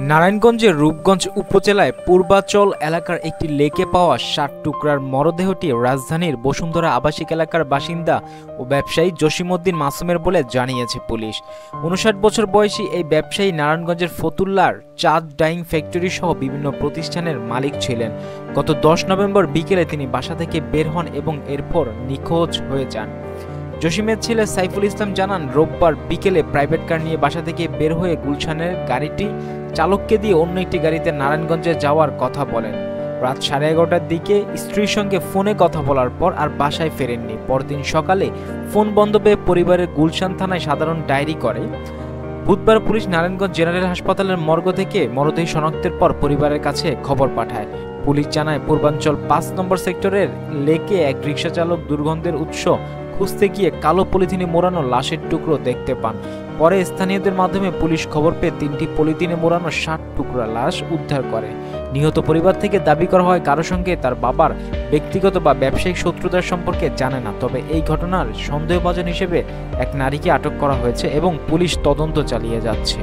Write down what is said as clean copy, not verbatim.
নারায়ণগঞ্জের রূপগঞ্জ উপজেলায় পূর্বাচল এলাকার একটি লেকে পাওয়া ৬০ টুকরার মরদেহটি রাজধানীর বসুন্ধরা আবাসিক এলাকার বাসিন্দা ও ব্যবসায়ী জসিমউদ্দিন মাসুমের বলে জানিয়েছে পুলিশ। ৫৯ বছর বয়সী এই ব্যবসায়ী নারায়ণগঞ্জের ফতুল্লার চাঁদ ডাইং ফ্যাক্টরি সহ বিভিন্ন প্রতিষ্ঠানের মালিক ছিলেন। গত ১০ নভেম্বর বিকেলে তিনি বাসা থেকে বের হন এবং এরপর নিখোঁজ হয়ে যান। জসিমের ছেলে সাইফুল ইসলাম জানান, রোববার বিকেলে প্রাইভেট কার নিয়ে বাসা থেকে বের হয়ে গুলশানের গাড়িটি চালককে দিয়ে অন্য একটি গাড়িতে নারায়ণগঞ্জে যাওয়ার কথা বলেন। রাত 11:30টার দিকে স্ত্রীর সঙ্গে ফোনে কথা বলার পর আর বাসায় ফেরেননি। পরদিন সকালে ফোন বন্ধ পেয়ে পরিবারের গুলশান থানায় সাধারণ ডায়েরি করে। বুধবার পুলিশ নারায়ণগঞ্জ জেনারেল হাসপাতালের মর্গ থেকে মরদেহ শনাক্তের পর পরিবারের কাছে খবর পাঠায়। পুলিশ জানায়, পূর্বাঞ্চল ৫ নম্বর সেক্টরের লেকে এক রিকশা চালক দুর্গন্ধের উৎস খুঁজতে গিয়ে কালো পলিথিনে মোড়ানো লাশের টুকরো দেখতে পান। পরে স্থানীয়দের মাধ্যমে পুলিশ খবর পেয়ে ৩টি পলিথিনে মোড়ানো ৬০ টুকরা লাশ উদ্ধার করে। নিহত পরিবার থেকে দাবি করা হয়, কারো সঙ্গে তার বাবার ব্যক্তিগত বা ব্যবসায়িক শত্রুতার সম্পর্কে জানে না। তবে এই ঘটনার সন্দেহভাজন হিসেবে এক নারীকে আটক করা হয়েছে এবং পুলিশ তদন্ত চালিয়ে যাচ্ছে।